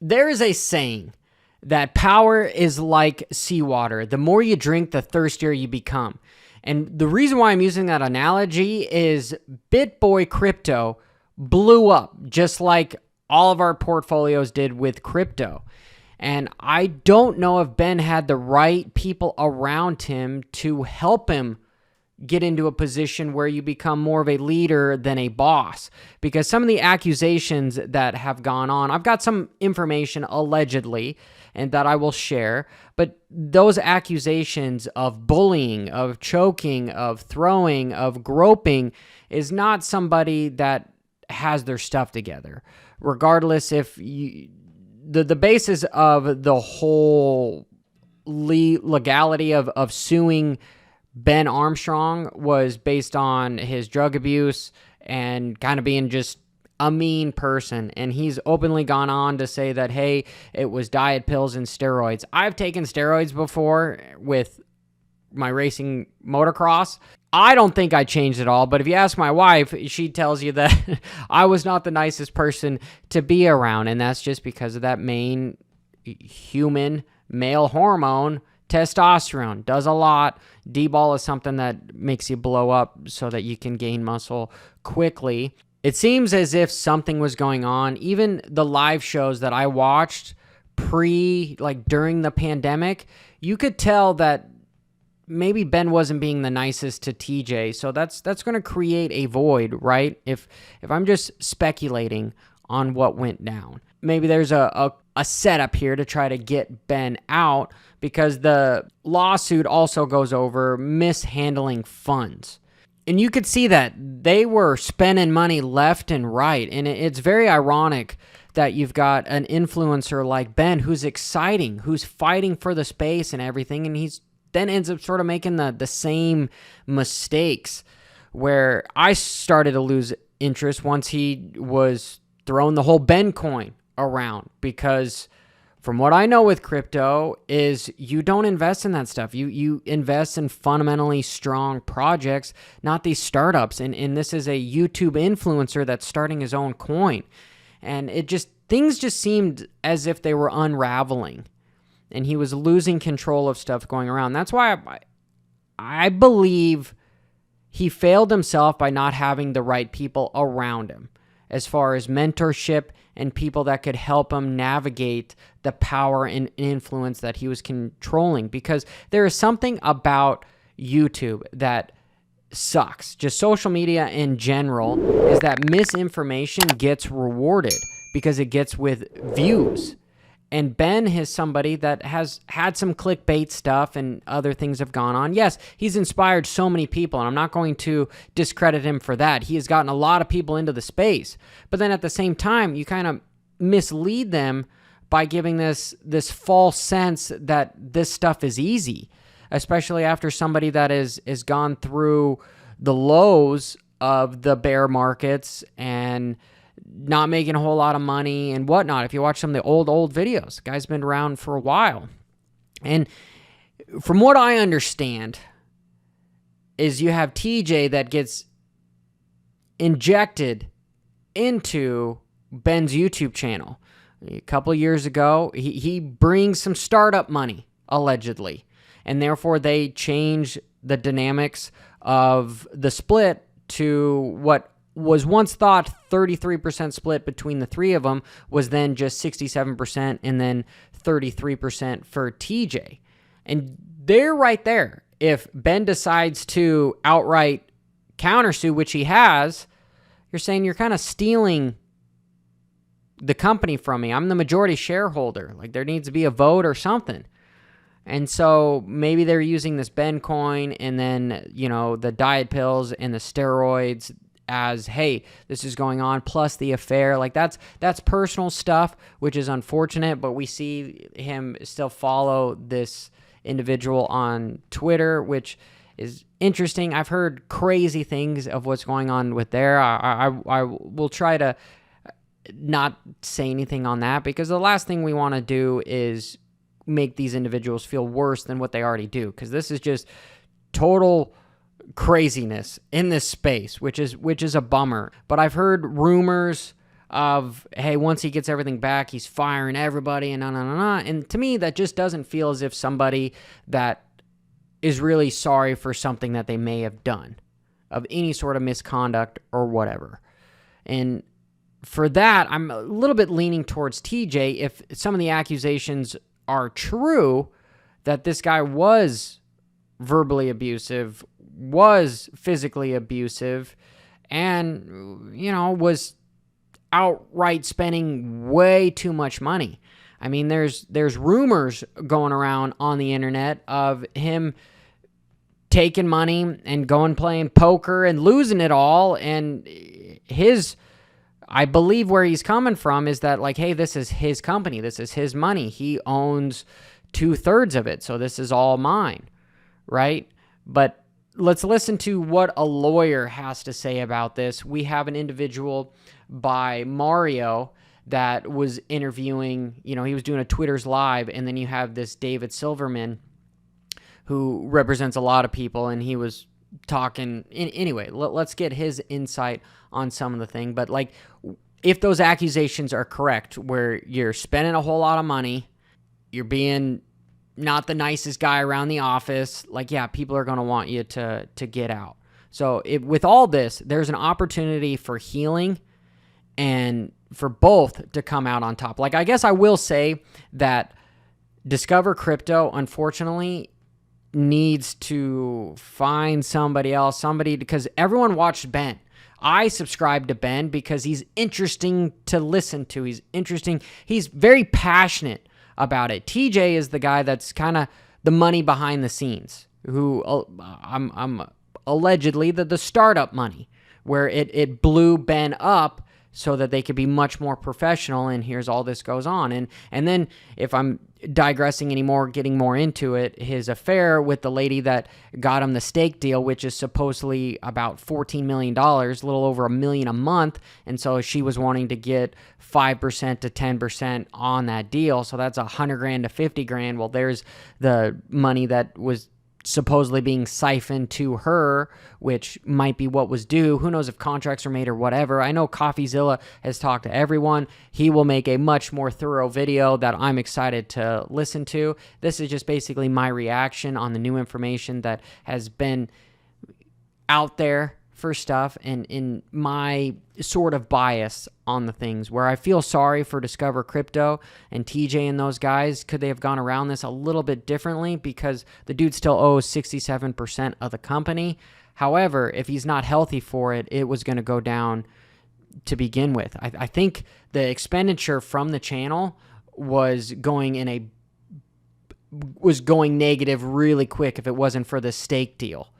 There is a saying that power is like seawater. The more you drink, the thirstier you become. And the reason why I'm using that analogy is Bitboy crypto blew up just like all of our portfolios did with crypto. And I don't know if Ben had the right people around him to help him get into a position where you become more of a leader than a boss. Because some of the accusations that have gone on, I've got some information allegedly and that I will share, but those accusations of bullying, of choking, of throwing, of groping is not somebody that has their stuff together. Regardless if you... The basis of the whole legality of suing Ben Armstrong was based on his drug abuse and kind of being just a mean person. And he's openly gone on to say that, hey, it was diet pills and steroids. I've taken steroids before with my racing motocross. I don't think I changed at all, but if you ask my wife, she tells you that I was not the nicest person to be around, and that's just because of that main human male hormone, testosterone. Does a lot. D-ball is something that makes you blow up so that you can gain muscle quickly. It seems as if something was going on. Even the live shows that I watched during the pandemic, you could tell that maybe Ben wasn't being the nicest to TJ. So that's going to create a void, right? If I'm just speculating on what went down. Maybe there's a setup here to try to get Ben out, because the lawsuit also goes over mishandling funds. And you could see that they were spending money left and right. And it's very ironic that you've got an influencer like Ben who's exciting, who's fighting for the space and everything, and he's then ends up sort of making the same mistakes, where I started to lose interest once he was throwing the whole Ben coin around. Because from what I know with crypto is you don't invest in that stuff. You invest in fundamentally strong projects, not these startups. And this is a YouTube influencer that's starting his own coin. And things just seemed as if they were unraveling. And he was losing control of stuff going around. That's why I believe he failed himself by not having the right people around him, as far as mentorship and people that could help him navigate the power and influence that he was controlling. Because there is something about YouTube that sucks. Just social media in general is that misinformation gets rewarded because it gets with views. And Ben is somebody that has had some clickbait stuff and other things have gone on. Yes, he's inspired so many people, and I'm not going to discredit him for that. He has gotten a lot of people into the space. But then at the same time, you kind of mislead them by giving this false sense that this stuff is easy, especially after somebody that is gone through the lows of the bear markets and not making a whole lot of money and whatnot. If you watch some of the old videos, the guy's been around for a while. And from what I understand is you have TJ that gets injected into Ben's YouTube channel. A couple of years ago, he brings some startup money, allegedly. And therefore, they change the dynamics of the split to what was once thought 33% split between the three of them was then just 67% and then 33% for TJ. And they're right there. If Ben decides to outright countersue, which he has, you're saying you're kind of stealing the company from me. I'm the majority shareholder. Like, there needs to be a vote or something. And so maybe they're using this Ben coin and then, the diet pills and the steroids as, hey, this is going on, plus the affair. Like, that's personal stuff, which is unfortunate, but we see him still follow this individual on Twitter, which is interesting. I've heard crazy things of what's going on with there. I will try to not say anything on that, because the last thing we want to do is make these individuals feel worse than what they already do, because this is just total craziness in this space, which is a bummer. But I've heard rumors of, hey, once he gets everything back, he's firing everybody and na. And to me, that just doesn't feel as if somebody that is really sorry for something that they may have done, of any sort of misconduct or whatever. And for that, I'm a little bit leaning towards TJ. If some of the accusations are true, that this guy was verbally abusive, was physically abusive, and, was outright spending way too much money. I mean, there's rumors going around on the internet of him taking money and going playing poker and losing it all. And I believe where he's coming from is that, like, hey, this is his company. This is his money. He owns 2/3 of it. So this is all mine, right? But let's listen to what a lawyer has to say about this. We have an individual by Mario that was interviewing, he was doing a Twitter's live, and then you have this David Silverman who represents a lot of people, and he was talking. Anyway, let's get his insight on some of the thing. But, like, if those accusations are correct, where you're spending a whole lot of money, you're being not the nicest guy around the office, like, yeah, people are going to want you to get out. So with all this, there's an opportunity for healing and for both to come out on top. Like, I guess I will say that Discover Crypto, unfortunately, needs to find somebody else, because everyone watched Ben. I subscribe to Ben because he's interesting to listen to. He's interesting. He's very passionate about it. TJ is the guy that's kind of the money behind the scenes, who I'm allegedly the startup money, where it blew Ben up so that they could be much more professional, and here's all this goes on. And then, if I'm digressing anymore, getting more into it, his affair with the lady that got him the stake deal, which is supposedly about $14 million, a little over $1 million a month, and so she was wanting to get 5% to 10% on that deal, so that's $100,000 to $50,000. Well, there's the money that was supposedly being siphoned to her, which might be what was due. Who knows if contracts are made or whatever. I know CoffeeZilla has talked to everyone. He will make a much more thorough video that I'm excited to listen to. This is just basically my reaction on the new information that has been out there for stuff, and in my sort of bias on the things, where I feel sorry for Discover Crypto and TJ and those guys. Could they have gone around this a little bit differently? Because the dude still owes 67% of the company. However, if he's not healthy for it, it was going to go down to begin with. I think the expenditure from the channel was going negative really quick if it wasn't for the stake deal.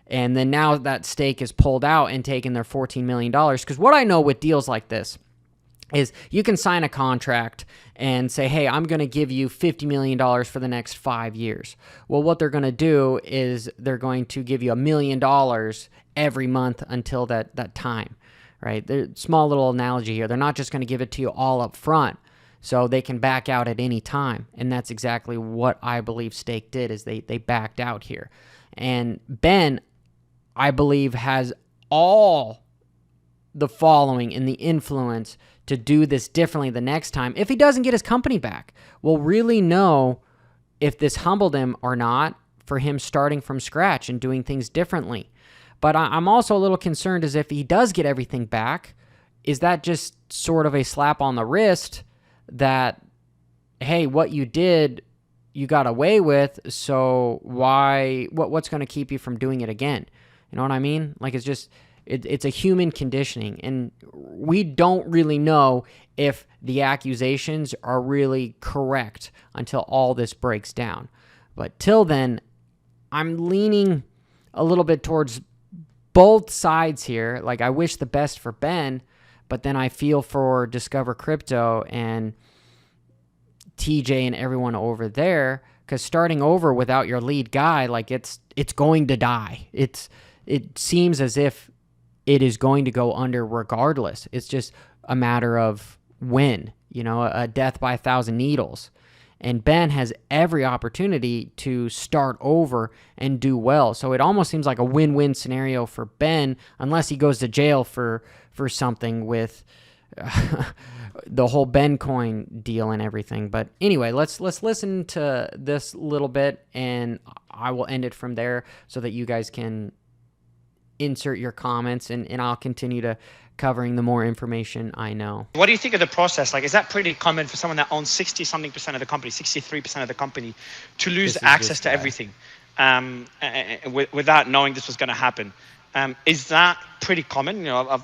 And then now that stake is pulled out and taken their $14 million. Because what I know with deals like this is you can sign a contract and say, hey, I'm going to give you $50 million for the next 5 years. Well, what they're going to do is they're going to give you $1 million every month until that time, right? Small little analogy here. They're not just going to give it to you all up front, so they can back out at any time. And that's exactly what I believe Stake did, is they backed out here. And Ben, I believe, has all the following and the influence to do this differently the next time. If he doesn't get his company back, we'll really know if this humbled him or not, for him starting from scratch and doing things differently. But I'm also a little concerned, as if he does get everything back, is that just sort of a slap on the wrist that, hey, what you did, you got away with, so what's going to keep you from doing it again? You know what I mean? Like, it's just, it's a human conditioning, and we don't really know if the accusations are really correct until all this breaks down. But till then, I'm leaning a little bit towards both sides here. Like, I wish the best for Ben, but then I feel for Discover Crypto and TJ and everyone over there, because starting over without your lead guy, like, it's going to die. It seems as if it is going to go under regardless. It's just a matter of when, a death by 1,000 needles. And Ben has every opportunity to start over and do well. So it almost seems like a win-win scenario for Ben, unless he goes to jail for something with the whole Ben coin deal and everything. But anyway, let's listen to this little bit, and I will end it from there so that you guys can insert your comments, and I'll continue to covering the more information I know. What do you think of the process? Like, is that pretty common for someone that owns 60-something% of the company, 63% of the company, to lose access to everything without knowing this was going to happen? Is that pretty common? You know,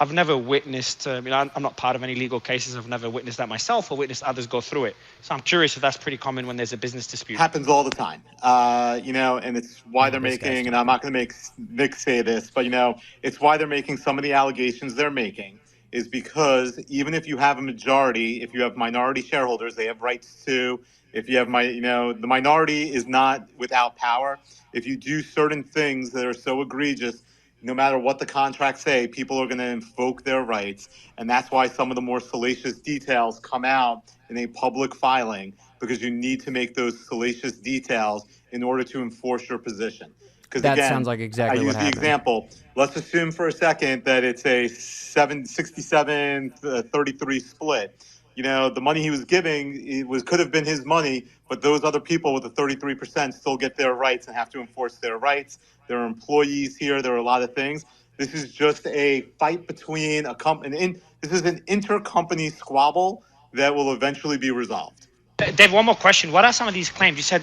I've never witnessed, I'm not part of any legal cases. I've never witnessed that myself or witnessed others go through it. So I'm curious if that's pretty common when there's a business dispute. Happens all the time, and it's why they're making, and I'm not going to make Nick say this, but, it's why they're making some of the allegations they're making is because even if you have a majority, if you have minority shareholders, they have rights to. If you have the minority is not without power. If you do certain things that are so egregious, no matter what the contracts say, people are going to invoke their rights. And that's why some of the more salacious details come out in a public filing, because you need to make those salacious details in order to enforce your position. Because that sounds like exactly what happened. I use the example. Let's assume for a second that it's a 67-33 split. The money he was giving could have been his money, but those other people with the 33% still get their rights and have to enforce their rights. There are employees here. There are a lot of things. This is just a fight between a company. This is an intercompany squabble that will eventually be resolved. Dave, one more question. What are some of these claims? You said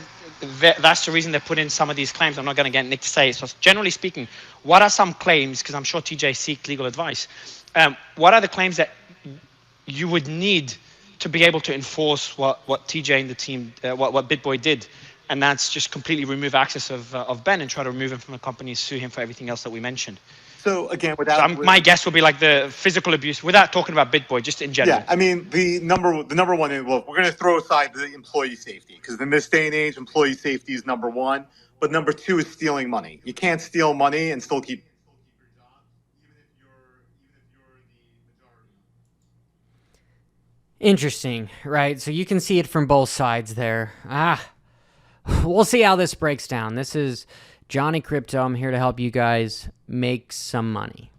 that's the reason they put in some of these claims. I'm not going to get Nick to say it. So generally speaking, what are some claims? Because I'm sure TJ seeked legal advice. What are the claims that you would need to be able to enforce what TJ and the team, what Bitboy did? And that's just completely remove access of Ben and try to remove him from the company and sue him for everything else that we mentioned. So again, my guess would be like the physical abuse, without talking about Bitboy, just in general. Yeah, I mean the number one. Look, we're going to throw aside the employee safety, because in this day and age, employee safety is number one. But number two is stealing money. You can't steal money and still keep your job, even if you're the majority. Interesting, right? So you can see it from both sides there. We'll see how this breaks down. This is Johnny Crypto. I'm here to help you guys make some money.